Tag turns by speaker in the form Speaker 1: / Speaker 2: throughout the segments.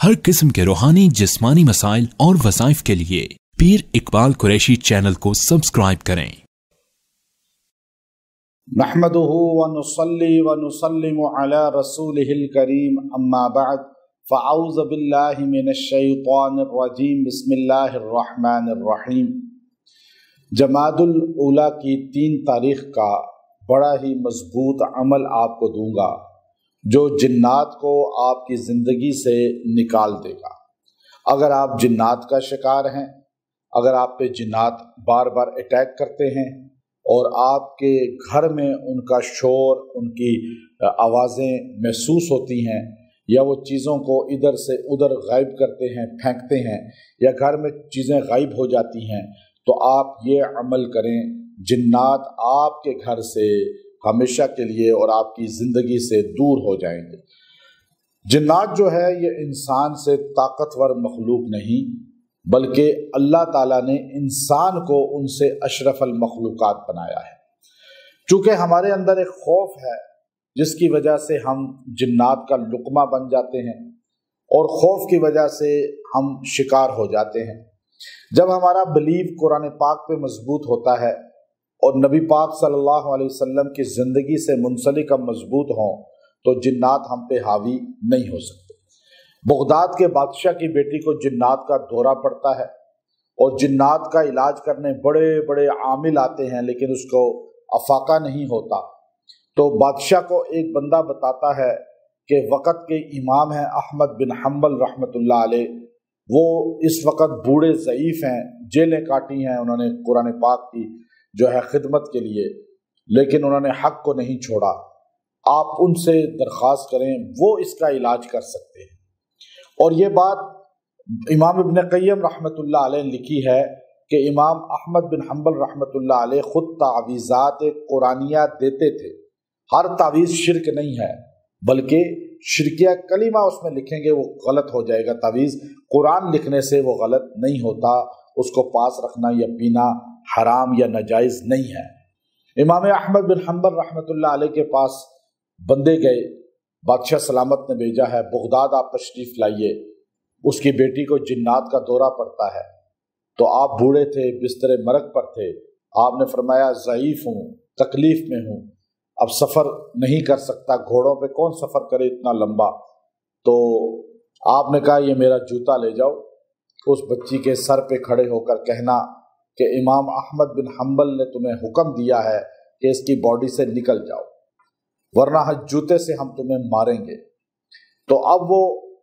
Speaker 1: हर किस्म के रूहानी जिस्मानी मसाइल और वज़ाइफ के लिए पीर इकबाल कुरैशी चैनल को सब्सक्राइब करें।
Speaker 2: नहमदुहु व नुसल्ली व नुसल्लिमु अला रसूलिहिल करीम अम्मा बअद फ़अऊज़ु बिल्लाहि मिनश शैतानिर रजीम बिस्मिल्लाहिर रहमानिर रहीम। जमादुल ऊला की 3 तारीख का बड़ा ही मजबूत अमल आपको दूंगा जो जिन्नात को आपकी ज़िंदगी से निकाल देगा। अगर आप जिन्नात का शिकार हैं, अगर आप पे जिन्नात बार बार अटैक करते हैं और आपके घर में उनका शोर, उनकी आवाज़ें महसूस होती हैं, या वो चीज़ों को इधर से उधर गायब करते हैं, फेंकते हैं, या घर में चीज़ें गायब हो जाती हैं, तो आप ये अमल करें, जिन्नात आपके घर से हमेशा के लिए और आपकी ज़िंदगी से दूर हो जाएंगे। जिन्नात जो है ये इंसान से ताकतवर मखलूक नहीं, बल्कि अल्लाह ताला ने इंसान को उनसे अशरफल मखलूकात बनाया है। चूँकि हमारे अंदर एक खौफ है जिसकी वजह से हम जिन्नात का लुक़मा बन जाते हैं और खौफ की वजह से हम शिकार हो जाते हैं। जब हमारा बिलीव कुरान पाक पे मजबूत होता है और नबी पाक सल्लल्लाहु अलैहि वसल्लम की ज़िंदगी से मुंसलिक हम मजबूत हों तो जिन्नात हम पे हावी नहीं हो सकते। बगदाद के बादशाह की बेटी को जिन्नात का दौरा पड़ता है और जिन्नात का इलाज करने बड़े बड़े आमिल आते हैं, लेकिन उसको अफाका नहीं होता। तो बादशाह को एक बंदा बताता है कि वक़्त के इमाम हैं अहमद बिन हम्बल रहमतुल्लाह अलैह, वो इस वक़्त बूढ़े ज़ईफ़ हैं, जेलें काटी हैं उन्होंने कुरान पाक की जो है खिदमत के लिए, लेकिन उन्होंने हक़ को नहीं छोड़ा। आप उनसे दरख्वास्त करें, वो इसका इलाज कर सकते हैं। और ये बात इमाम इब्न क़य्यम रहमतुल्लाह अलैह लिखी है कि इमाम अहमद बिन हम्बल रहमतुल्लाह अलैह खुद तावीज़ात कुरानिया देते थे। हर तावीज़ शिरक नहीं है, बल्कि शिरकिया कलीमा उसमें लिखेंगे वो गलत हो जाएगा। तावीज़ कुरान लिखने से वो गलत नहीं होता, उसको पास रखना या पीना हराम या नाजायज़ नहीं है। इमाम अहमद बिन हम्बल रहमतुल्लाह अलैह के पास बंदे गए, बादशाह सलामत ने भेजा है बगदाद आप तशरीफ़ लाइए, उसकी बेटी को जिन्नात का दौरा पड़ता है। तो आप बूढ़े थे, बिस्तर मरग पर थे, आपने फरमाया ज़ईफ़ हूँ, तकलीफ़ में हूँ, अब सफ़र नहीं कर सकता, घोड़ों पे कौन सफ़र करे इतना लंबा। तो आपने कहा ये मेरा जूता ले जाओ, उस बच्ची के सर पे खड़े होकर कहना कि इमाम अहमद बिन हम्बल ने तुम्हें हुक्म दिया है कि इसकी बॉडी से निकल जाओ, वरना जूते से हम तुम्हें मारेंगे। तो अब वो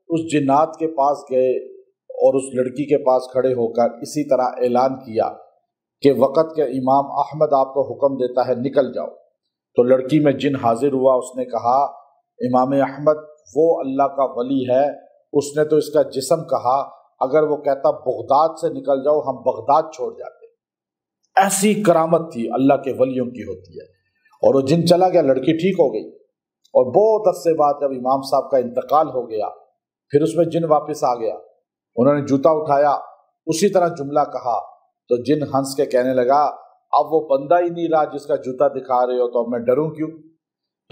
Speaker 2: उस जिन्नात के पास गए और उस लड़की के पास खड़े होकर इसी तरह ऐलान किया कि वक़्त के इमाम अहमद आपको हुक्म देता है निकल जाओ। तो लड़की में जिन हाजिर हुआ, उसने कहा इमाम अहमद वो अल्लाह का वली है, उसने तो इसका जिस्म कहा, अगर वो कहता बगदाद से निकल जाओ हम बगदाद छोड़ जाते। ऐसी करामत थी अल्लाह के वलियों की होती है। और वो जिन चला गया, लड़की ठीक हो गई। और बहुत अरसे बाद जब इमाम साहब का इंतकाल हो गया, फिर उसमें जिन वापस आ गया, उन्होंने जूता उठाया, उसी तरह जुमला कहा, तो जिन हंस के कहने लगा अब वो बंदा ही नहीं रहा जिसका जूता दिखा रहे हो, तो अब मैं डरूं क्यों।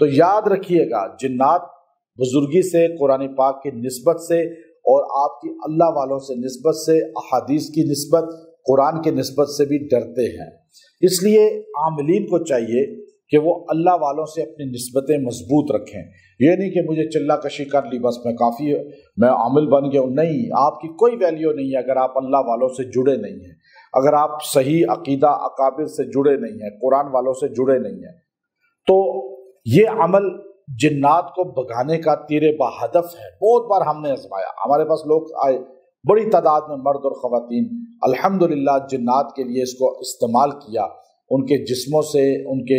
Speaker 2: तो याद रखिएगा, जिन्नात बुजुर्गी से, कुरान पाक की निस्बत से और आपकी अल्लाह वालों से निस्बत से, अहादीस की निस्बत, कुरान की निस्बत से भी डरते हैं। इसलिए आमिलीन को चाहिए कि वो अल्लाह वालों से अपनी निस्बतें मजबूत रखें। ये नहीं कि मुझे चिल्ला कशी कर ली बस मैं काफ़ी है, मैं आमिल बन गया हूँ। नहीं, आपकी कोई वैल्यू नहीं है अगर आप अल्लाह वालों से जुड़े नहीं हैं, अगर आप सही अकीदा अकाबिर से जुड़े नहीं हैं, कुरान वालों से जुड़े नहीं हैं। तो ये अमल जिन्नात को भगाने का तीर बहदफ है। बहुत बार हमने आजमाया, हमारे पास लोग आए बड़ी तादाद में, मर्द और ख़वातीन, अल्हम्दुलिल्लाह जिन्नात के लिए इसको इस्तेमाल किया। उनके जिस्मों से, उनके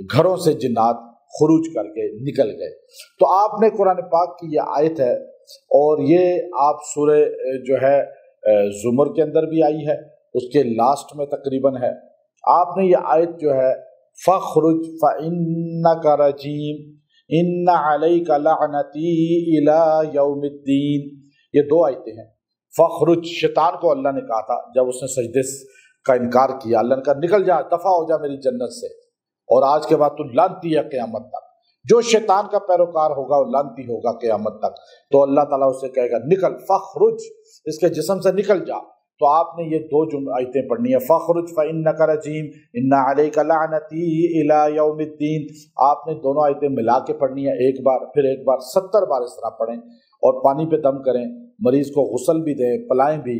Speaker 2: घरों से जिन्नात खुरूज करके निकल गए। तो आपने कुरान पाक की ये आयत है, और ये आप सूरे जो है ज़ुमर के अंदर भी आई है, उसके लास्ट में तकरीबन है। आपने ये आयत जो है फ़ख़्रुज फ़इन्नका रजीम इन्ना अलैका लअनती इला यौमिद्दीन, ये 2 आयतें हैं। फ़ख़्रुज, शैतान को अल्लाह ने कहा था जब उसने सजदे का इनकार किया, अल्लाह ने कहा निकल जा, दफ़ा हो जा मेरी जन्नत से, और आज के बाद तू लानती है क़यामत तक। जो शैतान का पैरोकार होगा वो लानती होगा क़यामत तक। तो अल्लाह ताला उससे कहेगा निकल, फखरुज, इसके जिस्म से निकल जा। तो आपने ये दो आयतें पढ़नी है, फखरुज फइन्नका रजीम इन्ना अलैका लअनती इला यौमिद्दीन। आपने दोनों आयतें मिला के पढ़नी है, एक बार फिर एक बार 70 बार इस तरह पढ़ें और पानी पे दम करें। मरीज को गुस्ल भी दें, पिलाएं भी,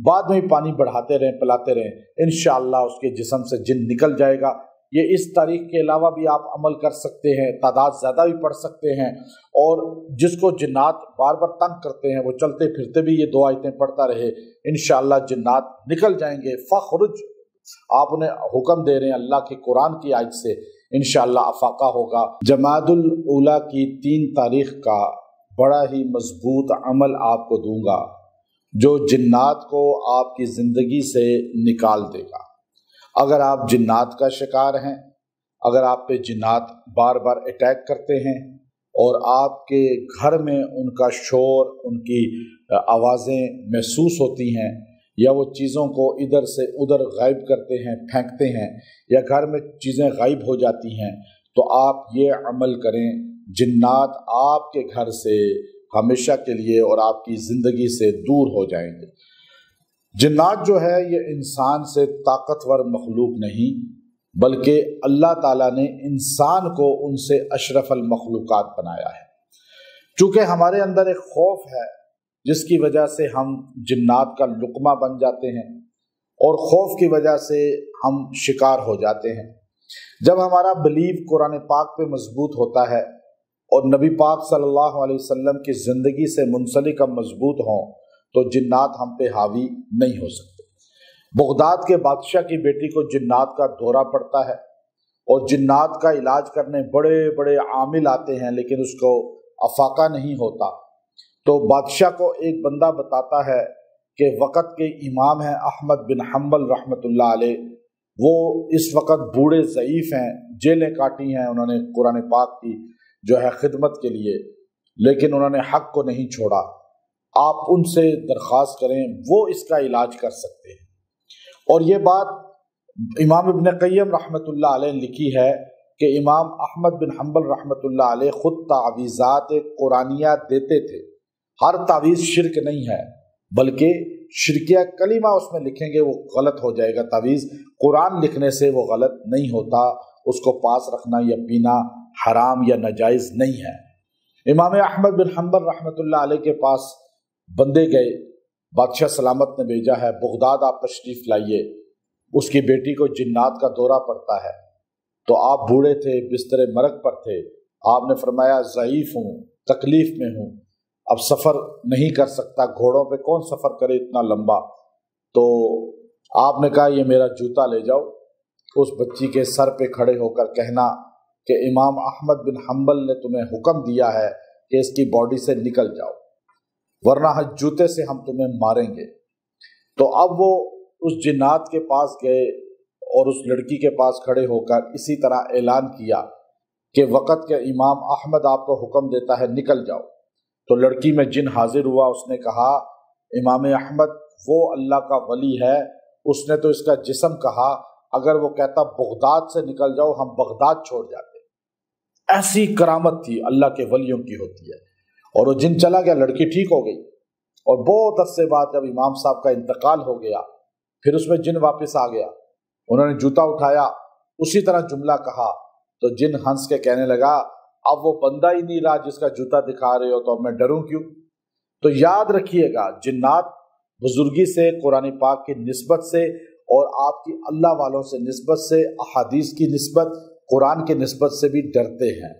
Speaker 2: बाद में भी पानी बढ़ाते रहें, पिलाते रहें, इंशाअल्लाह उसके जिस्म से जिन निकल जाएगा। ये इस तारीख के अलावा भी आप अमल कर सकते हैं, तादाद ज़्यादा भी पढ़ सकते हैं। और जिसको जिन्नात बार बार तंग करते हैं वो चलते फिरते भी ये दो आयतें पढ़ता रहे, इंशाअल्लाह जिन्नात निकल जाएंगे। फखरुज आप उन्हें हुक्म दे रहे हैं अल्लाह के कुरान की आयत से, इंशाअल्लाह अफाका होगा। जमादुल ऊला की 3 तारीख का बड़ा ही मजबूत अमल आपको दूंगा जो जिन्नात को आपकी ज़िंदगी से निकाल देगा। अगर आप जिन्नात का शिकार हैं, अगर आप पे जिन्नात बार बार अटैक करते हैं और आपके घर में उनका शोर, उनकी आवाज़ें महसूस होती हैं, या वो चीज़ों को इधर से उधर गायब करते हैं, फेंकते हैं, या घर में चीज़ें गायब हो जाती हैं, तो आप ये अमल करें, जिन्नात आपके घर से हमेशा के लिए और आपकी ज़िंदगी से दूर हो जाएंगे। जिन्नात जो है ये इंसान से ताकतवर मखलूक नहीं, बल्कि अल्लाह ताला ने इंसान को उनसे अशरफल मखलूकात बनाया है। चूँकि हमारे अंदर एक खौफ है जिसकी वजह से हम जिन्नात का लुक़मा बन जाते हैं और खौफ की वजह से हम शिकार हो जाते हैं। जब हमारा बिलीव कुरान पाक पे मजबूत होता है और नबी पाक सल्लल्लाहु अलैहि वसल्लम की ज़िंदगी से मुंसलिक हम मजबूत हों तो जिन्नात हम पे हावी नहीं हो सकते। बगदाद के बादशाह की बेटी को जिन्नात का दौरा पड़ता है और जिन्नात का इलाज करने बड़े बड़े आमिल आते हैं, लेकिन उसको अफाका नहीं होता। तो बादशाह को एक बंदा बताता है कि वक़्त के इमाम हैं अहमद बिन हम्बल रहमतुल्लाह अलैह, वो इस वक़्त बूढ़े ज़ईफ़ हैं, जेलें काटी हैं उन्होंने कुरान पाक की जो है खिदमत के लिए, लेकिन उन्होंने हक़ को नहीं छोड़ा। आप उनसे दरख्वास्त करें, वो इसका इलाज कर सकते हैं। और ये बात इमाम इब्न क़य्यम रहमतुल्लाह अलैह ने लिखी है कि इमाम अहमद बिन हम्बल रहमतुल्लाह अलैह खुद तावीज़ात कुरानिया देते थे। हर तावीज़ शिरक नहीं है, बल्कि शिरकिया कलीमा उसमें लिखेंगे वो गलत हो जाएगा। तावीज़ कुरान लिखने से वो गलत नहीं होता, उसको पास रखना या पीना हराम या नाजायज़ नहीं है। इमाम अहमद बिन हम्बल रहमतुल्लाह अलैह के पास बंदे गए, बादशाह सलामत ने भेजा है बगदाद आप तशरीफ़ लाइए, उसकी बेटी को जिन्नात का दौरा पड़ता है। तो आप बूढ़े थे, बिस्तर मरग पर थे, आपने फरमाया ज़ईफ़ हूँ, तकलीफ़ में हूँ, अब सफ़र नहीं कर सकता, घोड़ों पे कौन सफ़र करे इतना लंबा। तो आपने कहा ये मेरा जूता ले जाओ, उस बच्ची के सर पे खड़े होकर कहना कि इमाम अहमद बिन हम्बल ने तुम्हें हुक्म दिया है कि इसकी बॉडी से निकल जाओ, वरना जूते से हम तुम्हें मारेंगे। तो अब वो उस जिन्नात के पास गए और उस लड़की के पास खड़े होकर इसी तरह ऐलान किया कि वक़्त के इमाम अहमद आपको हुक्म देता है निकल जाओ। तो लड़की में जिन हाजिर हुआ, उसने कहा इमाम अहमद वो अल्लाह का वली है, उसने तो इसका जिस्म कहा, अगर वो कहता बगदाद से निकल जाओ हम बगदाद छोड़ जाते। ऐसी करामत थी अल्लाह के वलियों की होती है। और वो जिन चला गया, लड़की ठीक हो गई। और बहुत अरसे बाद जब इमाम साहब का इंतकाल हो गया, फिर उसमें जिन वापस आ गया, उन्होंने जूता उठाया, उसी तरह जुमला कहा, तो जिन हंस के कहने लगा अब वो बंदा ही नहीं रहा जिसका जूता दिखा रहे हो, तो अब मैं डरूं क्यों। तो याद रखिएगा, जिन्नात बुजुर्गी से, कुरान पाक की निस्बत से और आपकी अल्लाह वालों से निस्बत से, अहादीस की निस्बत, कुरान की निस्बत से भी डरते हैं।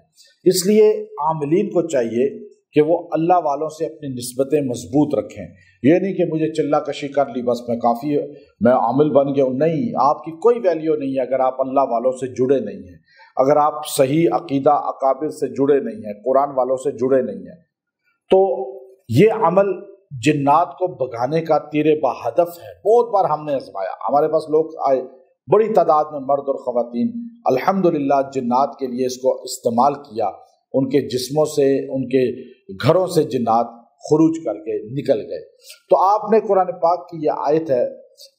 Speaker 2: इसलिए आमिलीन को चाहिए कि वो अल्लाह वालों से अपनी निस्बतें मजबूत रखें। ये नहीं कि मुझे चिल्ला कशी कर ली बस मैं काफ़ी, मैं आमिल बन गया हूँ। नहीं, आपकी कोई वैल्यू नहीं है अगर आप अल्लाह वालों से जुड़े नहीं हैं, अगर आप सही अकीदा अकाबिर से जुड़े नहीं हैं, कुरान वालों से जुड़े नहीं हैं। तो ये अमल जिन्नात को भगाने का तीर बहदफ है। बहुत बार हमने आजमाया, हमारे पास लोग आए बड़ी तादाद में, मर्द और ख़वातीन, अल्हम्दुलिल्लाह जिन्नात के लिए इसको इस्तेमाल किया। उनके जिस्मों से, उनके घरों से जिन्नात खुरूज करके निकल गए। तो आपने कुरान पाक की ये आयत है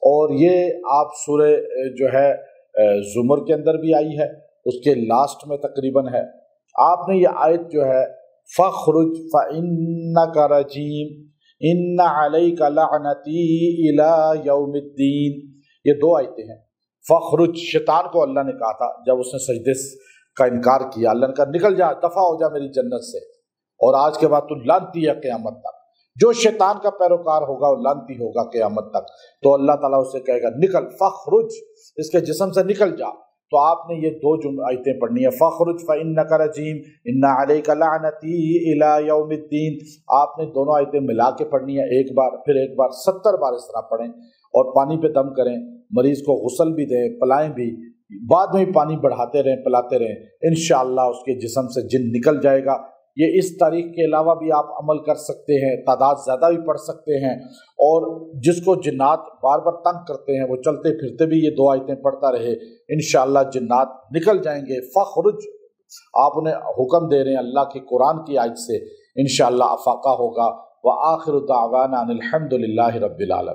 Speaker 2: और ये आप सूरह जो है ज़ुमर के अंदर भी आई है, उसके लास्ट में तकरीबन है, آپ نے یہ آیت جو ہے فخرج فإنک رجیم ان علیک لعنتی الی یوم الدین، یہ دو آیتیں ہیں۔ فخرج، شیطان کو اللہ نے کہا تھا جب اس نے سجدے کا انکار کیا، اللہ نے کہا نکل جا، دفع ہو جا میری جنت سے، اور آج کے بعد تو لعنتی ہے قیامت تک۔ جو شیطان کا پیروکار ہوگا وہ لعنتی ہوگا قیامت تک، تو اللہ تعالیٰ اسے کہے گا نکل، فخرج، اس کے جسم سے نکل جا۔ تو آپ نے یہ دو آیتیں پڑھنی ہیں، فخرج فإنک رجیم ان علیک لعنتی الی یوم الدین۔ آپ نے دونوں آیتیں ملا کے پڑھنی ہیں، ایک بار پھر ایک بار 70 بار اس طرح پڑھیں، اور پانی پہ دم کریں، مریض کو غسل بھی دیں، پلائیں بھی، بعد میں بھی پانی بڑھاتے رہیں، پلاتے رہیں، انشاءاللہ اس کے جسم سے جن نکل جائے گا۔ یہ اس تاریخ کے علاوہ بھی آپ عمل کر سکتے ہیں، تعداد زیادہ بھی پڑھ سکتے ہیں، اور جس کو جنات بار بار تنگ کرتے ہیں وہ چلتے پھرتے بھی یہ دو آیتیں پڑھتا رہے، انشاءاللہ جنات نکل جائیں گے۔ فخرج، آپ انہیں حکم دے رہے ہیں اللہ کی قرآن کی آیت سے، انشاءاللہ افاقہ ہوگا۔ وآخر دعوانا ان الحمد للہ رب العالمین۔